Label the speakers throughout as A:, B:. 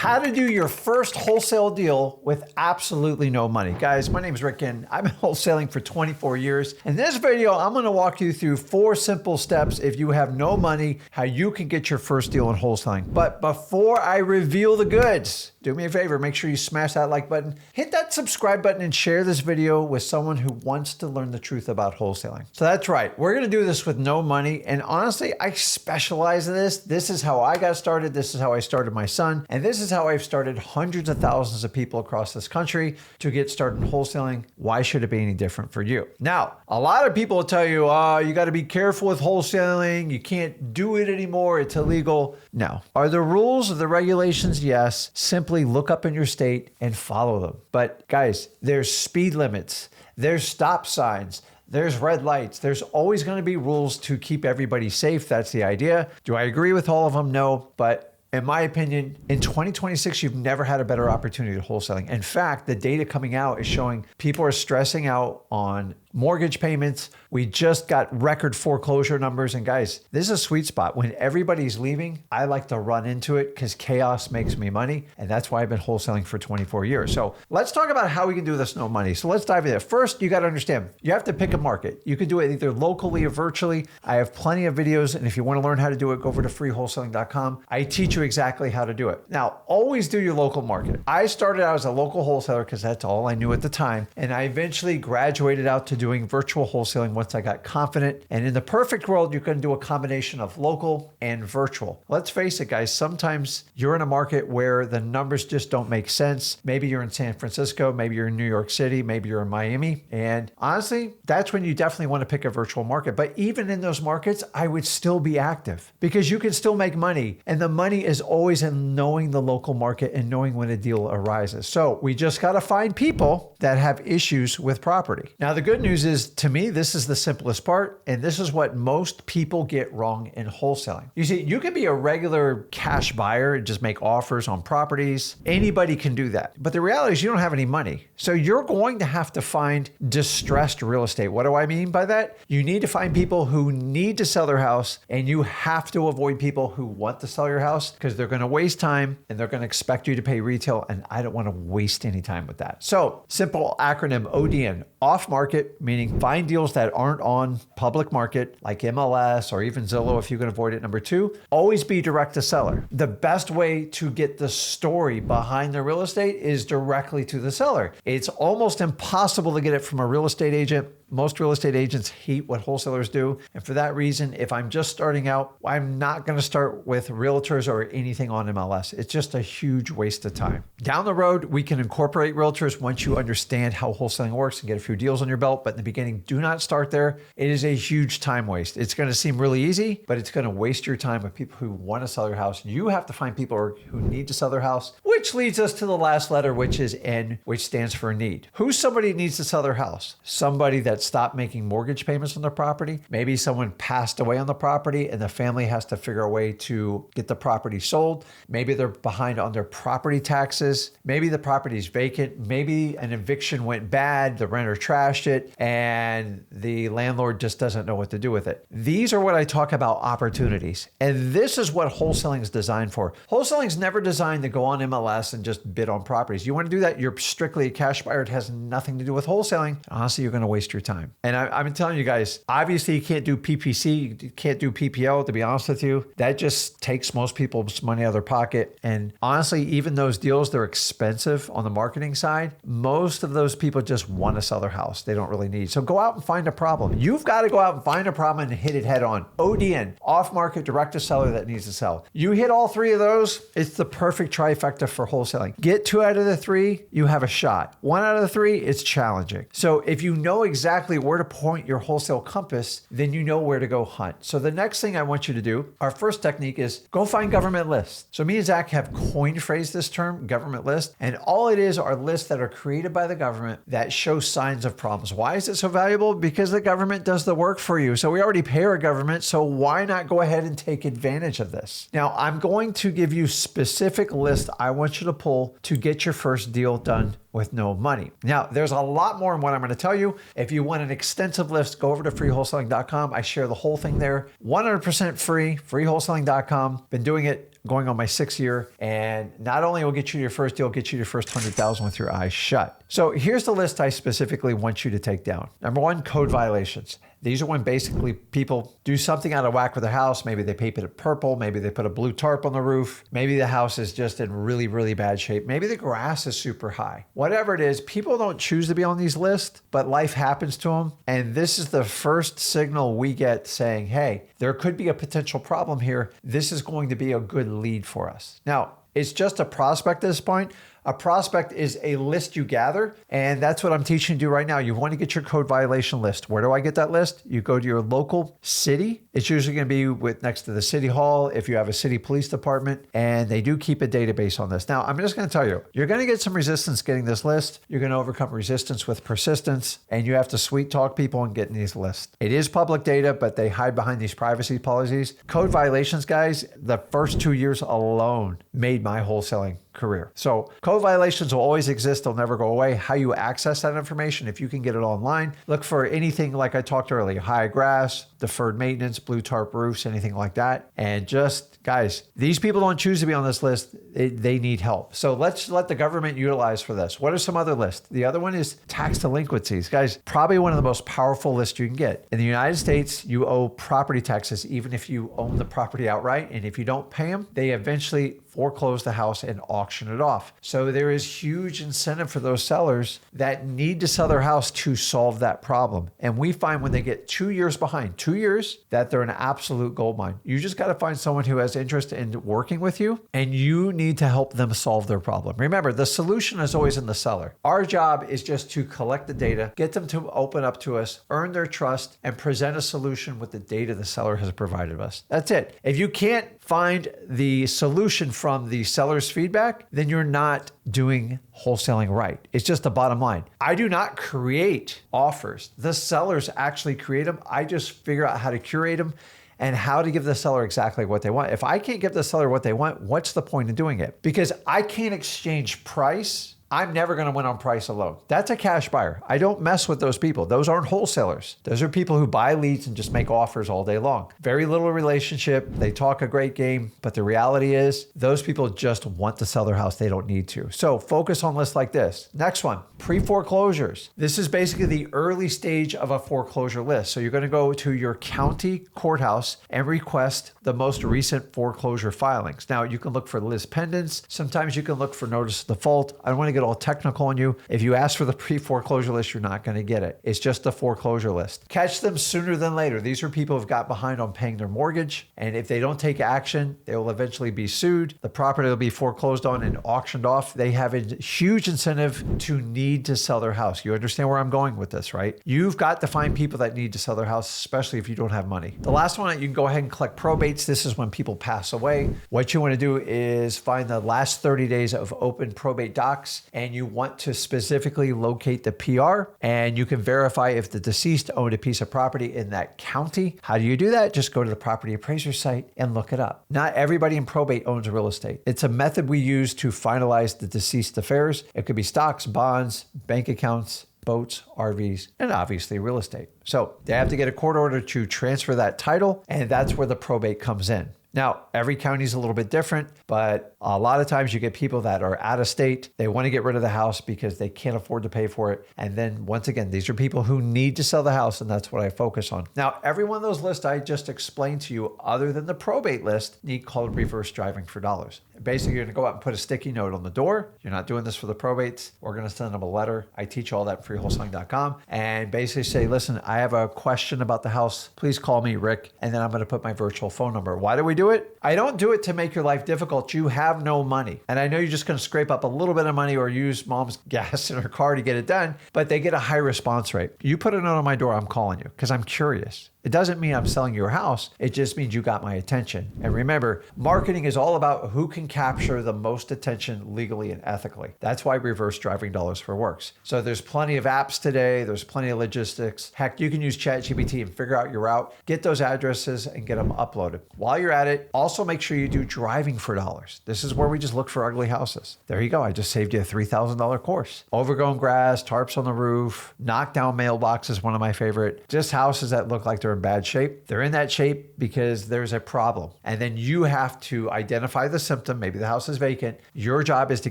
A: How to do your first wholesale deal with absolutely no money. Guys, my name is Rick Ginn. I've been wholesaling for 24 years. In this video, I'm going to walk you through 4 simple steps if you have no money, how you can get your first deal in wholesaling. But before I reveal the goods, do me a favor, make sure you smash that like button, hit that subscribe button, and share this video with someone who wants to learn the truth about wholesaling. So that's right, we're gonna do this with no money. And honestly, I specialize in this. This is how I got started. This is how I started my son. And this is how I've started hundreds of thousands of people across this country to get started in wholesaling. Why should it be any different for you? Now, a lot of people will tell you, you gotta be careful with wholesaling. You can't do it anymore. It's illegal. No. Are the rules or the regulations? Yes. Simply look up in your state and follow them. But guys, there's speed limits, there's stop signs, there's red lights. There's always going to be rules to keep everybody safe. That's the idea. Do I agree with all of them? No, but in my opinion, in 2026, you've never had a better opportunity to wholesaling. In fact, the data coming out is showing people are stressing out on mortgage payments. We just got record foreclosure numbers. And guys, this is a sweet spot. When everybody's leaving, I like to run into it because chaos makes me money. And that's why I've been wholesaling for 24 years. So let's talk about how we can do this no money. So let's dive into it. First, you got to understand, you have to pick a market. You can do it either locally or virtually. I have plenty of videos. And if you want to learn how to do it, go over to freewholesaling.com. I teach you exactly how to do it. Now, always do your local market. I started out as a local wholesaler because that's all I knew at the time. And I eventually graduated out to doing virtual wholesaling once I got confident. And in the perfect world, you can do a combination of local and virtual. Let's face it, guys, sometimes you're in a market where the numbers just don't make sense. Maybe you're in San Francisco, maybe you're in New York City, maybe you're in Miami. And honestly, that's when you definitely want to pick a virtual market. But even in those markets, I would still be active because you can still make money. And the money is always in knowing the local market and knowing when a deal arises. So we just got to find people that have issues with property. Now, the good news is, to me, this is the simplest part, and this is what most people get wrong in wholesaling. You see, you can be a regular cash buyer and just make offers on properties. Anybody can do that. But the reality is you don't have any money. So you're going to have to find distressed real estate. What do I mean by that? You need to find people who need to sell their house, and you have to avoid people who want to sell your house because they're going to waste time and they're going to expect you to pay retail, and I don't want to waste any time with that. So simple acronym ODN, off market, meaning find deals that aren't on public market like MLS or even Zillow if you can avoid it. Number 2, always be direct to seller. The best way to get the story behind the real estate is directly to the seller. It's almost impossible to get it from a real estate agent. Most real estate agents hate what wholesalers do. And for that reason, if I'm just starting out, I'm not going to start with realtors or anything on MLS. It's just a huge waste of time. Down the road, we can incorporate realtors once you understand how wholesaling works and get a few deals on your belt. But in the beginning, do not start there. It is a huge time waste. It's going to seem really easy, but it's going to waste your time with people who want to sell your house. You have to find people who need to sell their house, which leads us to the last letter, which is N, which stands for need. Who's somebody who needs to sell their house? Somebody that stopped making mortgage payments on their property. Maybe someone passed away on the property and the family has to figure a way to get the property sold. Maybe they're behind on their property taxes. Maybe the property is vacant. Maybe an eviction went bad, the renter trashed it, and the landlord just doesn't know what to do with it. These are what I talk about opportunities. And this is what wholesaling is designed for. Wholesaling is never designed to go on MLS and just bid on properties. You want to do that, you're strictly a cash buyer. It has nothing to do with wholesaling. Honestly, you're going to waste your time. And I've been telling you guys, obviously you can't do PPC, you can't do PPO, to be honest with you. That just takes most people's money out of their pocket. And honestly, even those deals, they're expensive on the marketing side. Most of those people just want to sell their house. They don't really need. So go out and find a problem. You've got to go out and find a problem and hit it head on. ODN, off market, direct to seller that needs to sell. You hit all 3 of those, it's the perfect trifecta for wholesaling. Get 2 out of the 3, you have a shot. 1 out of the 3, it's challenging. So if you know exactly where to point your wholesale compass, then you know where to go hunt. So the next thing I want you to do, our first technique is go find government lists. So me and Zach have coined phrase this term, government list, and all it is are lists that are created by the government that show signs of problems. Why is it so valuable? Because the government does the work for you. So we already pay our government, so why not go ahead and take advantage of this? Now, I'm going to give you specific lists I want you to pull to get your first deal done with no money. Now, there's a lot more in what I'm going to tell you. If you want an extensive list, go over to freewholesaling.com. I share the whole thing there. 100% free, freewholesaling.com. Been doing it going on my 6th year. And not only will get you your first deal, get you your first 100,000 with your eyes shut. So here's the list I specifically want you to take down. Number 1, code violations. These are when basically people do something out of whack with their house. Maybe they painted it purple. Maybe they put a blue tarp on the roof. Maybe the house is just in really, really bad shape. Maybe the grass is super high. Whatever it is, people don't choose to be on these lists, but life happens to them. And this is the first signal we get saying, hey, there could be a potential problem here. This is going to be a good lead for us. Now, it's just a prospect at this point. A prospect is a list you gather, and that's what I'm teaching you to do right now. You want to get your code violation list. Where do I get that list? You go to your local city. It's usually going to be next to the city hall if you have a city police department, and they do keep a database on this. Now, I'm just going to tell you, you're going to get some resistance getting this list. You're going to overcome resistance with persistence, and you have to sweet talk people and get in these lists. It is public data, but they hide behind these privacy policies. Code violations, guys, the first 2 years alone made my wholesaling career. So code violations will always exist. They'll never go away. How you access that information, if you can get it online, look for anything like I talked earlier, high grass, deferred maintenance, blue tarp roofs, anything like that. And just, guys, these people don't choose to be on this list. They need help. So let's let the government utilize for this. What are some other lists? The other one is tax delinquencies. Guys, probably one of the most powerful lists you can get. In the United States, you owe property taxes even if you own the property outright. And if you don't pay them, they eventually foreclose the house and auction it off. So there is huge incentive for those sellers that need to sell their house to solve that problem. And we find when they get 2 years behind, 2 years, that they're an absolute goldmine. You just got to find someone who has interest in working with you, and you need to help them solve their problem. Remember, the solution is always in the seller. Our job is just to collect the data, get them to open up to us, earn their trust, and present a solution with the data the seller has provided us. That's it. If you can't find the solution from the seller's feedback, then you're not doing wholesaling right. It's just the bottom line. I do not create offers. The sellers actually create them. I just figure out how to curate them and how to give the seller exactly what they want. If I can't give the seller what they want, what's the point in doing it? Because I can't exchange price. I'm never going to win on price alone. That's a cash buyer. I don't mess with those people. Those aren't wholesalers. Those are people who buy leads and just make offers all day long. Very little relationship. They talk a great game, but the reality is those people just want to sell their house. They don't need to. So focus on lists like this. Next one, pre-foreclosures. This is basically the early stage of a foreclosure list. So you're going to go to your county courthouse and request the most recent foreclosure filings. Now you can look for list pendants. Sometimes you can look for notice of default. I don't want to get all technical on you. If you ask for the pre-foreclosure list, you're not going to get it. It's just the foreclosure list. Catch them sooner than later. These are people who've got behind on paying their mortgage, and if they don't take action, they will eventually be sued. The property will be foreclosed on and auctioned off. They have a huge incentive to need to sell their house. You understand where I'm going with this, right? You've got to find people that need to sell their house, especially if you don't have money. The last one, you can go ahead and collect probates. This is when people pass away. What you want to do is find the last 30 days of open probate docs, and you want to specifically locate the PR, and you can verify if the deceased owned a piece of property in that county. How do you do that? Just go to the property appraiser site and look it up. Not everybody in probate owns real estate. It's a method we use to finalize the deceased affairs. It could be stocks, bonds, bank accounts, boats, RVs, and obviously real estate. So they have to get a court order to transfer that title, and that's where the probate comes in. Now, every county is a little bit different, but a lot of times you get people that are out of state. They want to get rid of the house because they can't afford to pay for it. And then once again, these are people who need to sell the house, and that's what I focus on. Now, every one of those lists I just explained to you, other than the probate list, need called reverse driving for dollars. Basically, you're going to go out and put a sticky note on the door. You're not doing this for the probates. We're going to send them a letter. I teach all that at freewholesaling.com, and basically say, listen, I have a question about the house. Please call me, Rick. And then I'm going to put my virtual phone number. Why do we do it? I don't do it to make your life difficult. You have no money. And I know you're just going to scrape up a little bit of money or use mom's gas in her car to get it done, but they get a high response rate. You put a note on my door, I'm calling you because I'm curious. It doesn't mean I'm selling your house. It just means you got my attention. And remember, marketing is all about who can capture the most attention legally and ethically. That's why reverse driving dollars for works. So there's plenty of apps today. There's plenty of logistics. Heck, you can use ChatGPT and figure out your route, get those addresses and get them uploaded. While you're at it, it. Also, make sure you do driving for dollars. This is where we just look for ugly houses. There you go. I just saved you a $3,000 course. Overgrown grass, tarps on the roof, knockdown mailboxes, one of my favorite. Just houses that look like they're in bad shape. They're in that shape because there's a problem. And then you have to identify the symptom. Maybe the house is vacant. Your job is to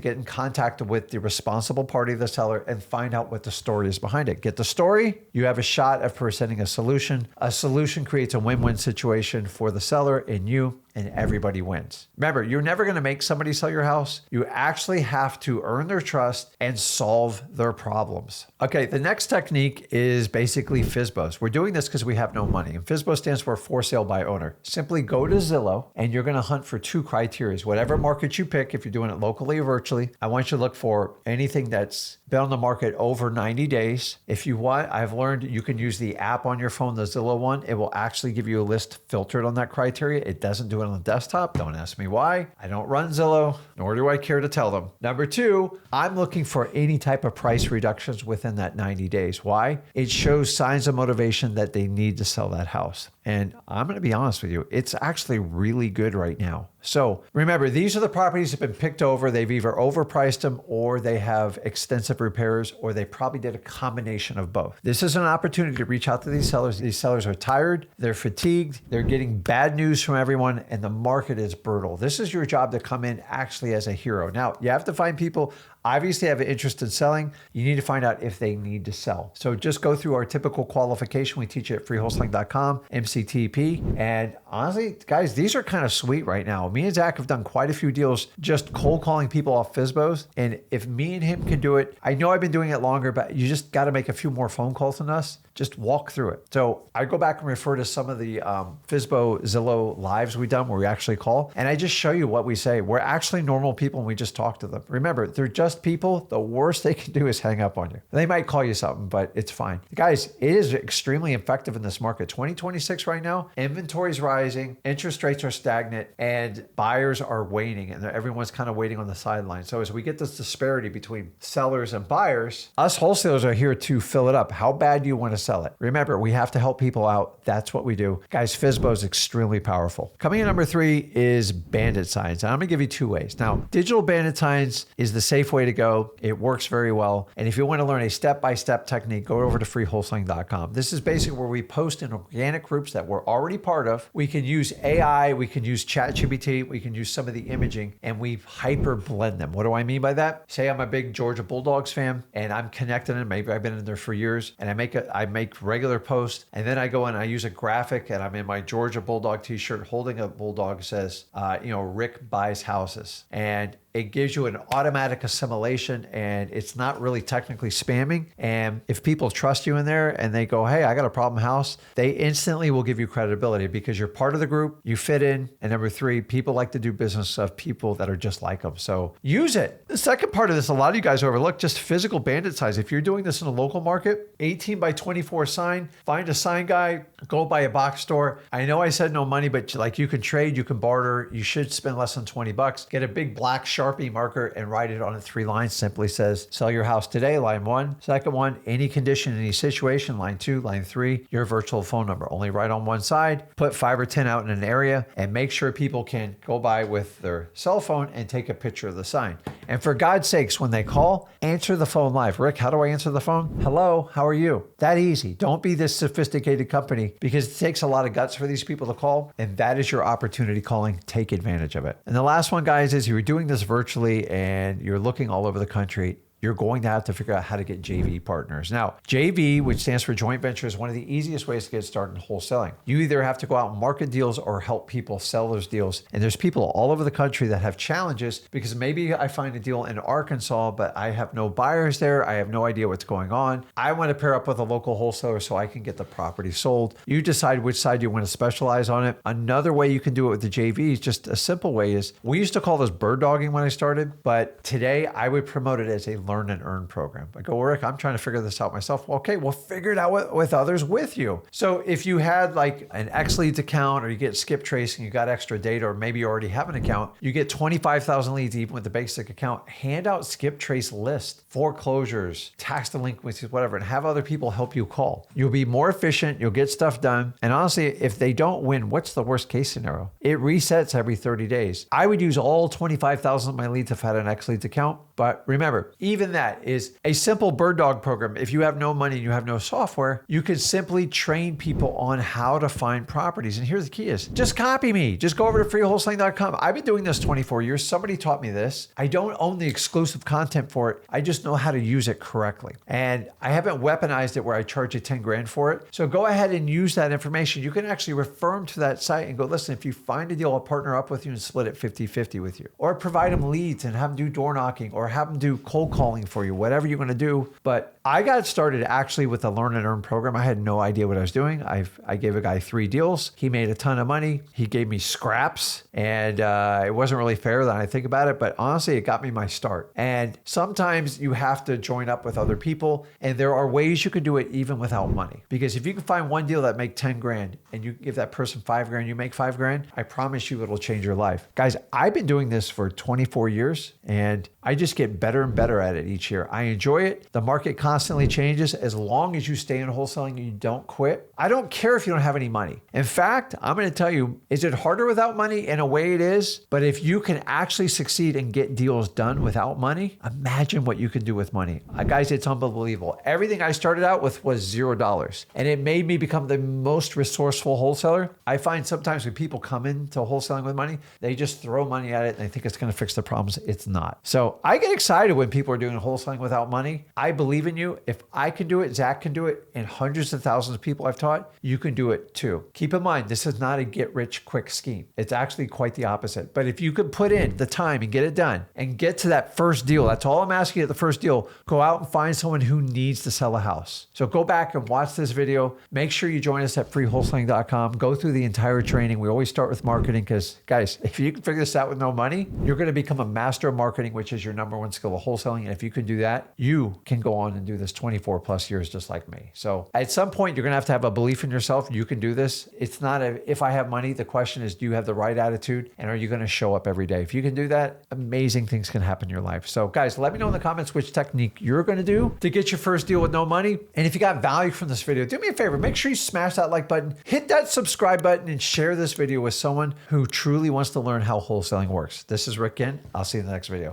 A: get in contact with the responsible party of the seller and find out what the story is behind it. Get the story, you have a shot of presenting a solution. A solution creates a win-win situation for the seller and you, and everybody wins. Remember, you're never going to make somebody sell your house. You actually have to earn their trust and solve their problems. Okay, the next technique is basically FSBOs. We're doing this because we have no money. And FSBO stands for sale by owner. Simply go to Zillow and you're going to hunt for two criteria. Whatever market you pick, if you're doing it locally or virtually, I want you to look for anything that's been on the market over 90 days. If you want, I've learned you can use the app on your phone, the Zillow one. It will actually give you a list filtered on that criteria. It doesn't do it on the desktop. Don't ask me why. I don't run Zillow, nor do I care to tell them. Number two, I'm looking for any type of price reductions within that 90 days. Why? It shows signs of motivation that they need to sell that house. And I'm going to be honest with you, it's actually really good right now. So remember, these are the properties that have been picked over. They've either overpriced them or they have extensive repairs, or they probably did a combination of both. This is an opportunity to reach out to these sellers. These sellers are tired, they're fatigued, they're getting bad news from everyone, and the market is brutal. This is your job to come in actually as a hero. Now, you have to find people obviously have an interest in selling. You need to find out if they need to sell. So just go through our typical qualification. We teach you at freewholesaling.com, MCTP. And honestly, guys, these are kind of sweet right now. Me and Zach have done quite a few deals just cold calling people off FSBOs. And if me and him can do it, I know I've been doing it longer, but you just got to make a few more phone calls than us. Just walk through it. So I go back and refer to some of the FSBO Zillow lives we've done where we actually call, and I just show you what we say. We're actually normal people and we just talk to them. Remember, they're just people. The worst they can do is hang up on you. They might call you something, but it's fine. Guys, it is extremely effective in this market. 2026 right now, inventory's rising, interest rates are stagnant, and buyers are waiting, and everyone's kind of waiting on the sidelines. So as we get this disparity between sellers and buyers, us wholesalers are here to fill it up. How bad do you want to sell it? Remember, we have to help people out. That's what we do. Guys, FSBO is extremely powerful. Coming in number 3 is bandit signs. And I'm going to give you 2 ways. Now, digital bandit signs is the safe way to go. It works very well. And if you want to learn a step-by-step technique, go over to freewholesaling.com. This is basically where we post in organic groups that we're already part of. We can use AI, we can use ChatGPT, we can use some of the imaging, and we hyper blend them. What do I mean by that? Say I'm a big Georgia Bulldogs fan and I'm connected in, maybe I've been in there for years, and I make regular posts, and then I go and I use a graphic and I'm in my Georgia Bulldog t-shirt holding a bulldog that says, Rick buys houses. And it gives you an automatic assimilation, and it's not really technically spamming. And if people trust you in there and they go, hey, I got a problem house, they instantly will give you credibility because you're part of the group, you fit in. And number 3, people like to do business of people that are just like them. So use it. The second part of this, a lot of you guys overlook, just physical bandit size. If you're doing this in a local market, 18 by 24 sign, find a sign guy, go buy a box store. I know I said no money, but like you can trade, you can barter. You should spend less than $20. Get a big black Sharpie marker and write it on 3 lines. Simply says, sell your house today, line 1. Second one, any condition, any situation, line 2. Line 3, your virtual phone number. Only write on one side. Put 5 or 10 out in an area and make sure people can go by with their cell phone and take a picture of the sign. And for God's sakes, when they call, answer the phone live. Rick, how do I answer the phone? Hello, how are you? That easy. Don't be this sophisticated company because it takes a lot of guts for these people to call, and that is your opportunity calling. Take advantage of it. And the last one, guys, is you're doing this virtually and you're looking all over the country. You're going to have to figure out how to get JV partners. Now, JV, which stands for joint venture, is one of the easiest ways to get started in wholesaling. You either have to go out and market deals or help people sell those deals. And there's people all over the country that have challenges because maybe I find a deal in Arkansas, but I have no buyers there. I have no idea what's going on. I want to pair up with a local wholesaler so I can get the property sold. You decide which side you want to specialize on it. Another way you can do it with the JV is just a simple way is, we used to call this bird dogging when I started, but today I would promote it as a learn and earn program. I go, well, Rick, I'm trying to figure this out myself. Well, okay, well, figure it out with others with you. So if you had like an XLeads account, or you get Skiptraces, you got extra data, or maybe you already have an account, you get 25,000 leads even with the basic account. Hand out Skiptrace list, foreclosures, tax delinquencies, whatever, and have other people help you call. You'll be more efficient. You'll get stuff done. And honestly, if they don't win, what's the worst case scenario? It resets every 30 days. I would use all 25,000 of my leads if I had an XLeads account. But remember, even that is a simple bird dog program. If you have no money and you have no software, you can simply train people on how to find properties. And here's the key is just copy me. Just go over to freewholesaling.com. I've been doing this 24 years. Somebody taught me this. I don't own the exclusive content for it. I just know how to use it correctly. And I haven't weaponized it where I charge you 10 grand for it. So go ahead and use that information. You can actually refer them to that site and go, listen, if you find a deal, I'll partner up with you and split it 50-50 with you. Or provide them leads and have them do door knocking, or have them do cold calling for you, whatever you're going to do. But I got started actually with a learn and earn program. I had no idea what I was doing. I gave a guy 3 deals. He made a ton of money. He gave me scraps, and it wasn't really fair that I think about it, but honestly, it got me my start. And sometimes you have to join up with other people, and there are ways you can do it even without money. Because if you can find one deal that make 10 grand and you give that person 5 grand, you make 5 grand, I promise you it'll change your life. Guys, I've been doing this for 24 years, and I just get better and better at it each year. I enjoy it. The market constantly changes. As long as you stay in wholesaling and you don't quit, I don't care if you don't have any money. In fact, I'm going to tell you, is it harder without money? In a way it is. But if you can actually succeed and get deals done without money, imagine what you can do with money. Guys, it's unbelievable. Everything I started out with was $0. And it made me become the most resourceful wholesaler. I find sometimes when people come into wholesaling with money, they just throw money at it and they think it's going to fix the problems. It's not. So I get excited when people are doing wholesaling without money. I believe in you. If I can do it, Zach can do it, and hundreds of thousands of people I've taught, you can do it too. Keep in mind, this is not a get rich quick scheme. It's actually quite the opposite. But if you could put in the time and get it done and get to that first deal, that's all I'm asking you at the first deal. Go out and find someone who needs to sell a house. So go back and watch this video. Make sure you join us at freewholesaling.com. Go through the entire training. We always start with marketing because, guys, if you can figure this out with no money, you're going to become a master of marketing, which is your number one skill of wholesaling. And if you can do that, you can go on and do this 24 plus years just like me. So at some point, you're going to have a belief in yourself. You can do this. It's not if I have money. The question is, do you have the right attitude? And are you going to show up every day? If you can do that, amazing things can happen in your life. So guys, let me know in the comments which technique you're going to do to get your first deal with no money. And if you got value from this video, do me a favor. Make sure you smash that like button, hit that subscribe button, and share this video with someone who truly wants to learn how wholesaling works. This is Rick Ginn. I'll see you in the next video.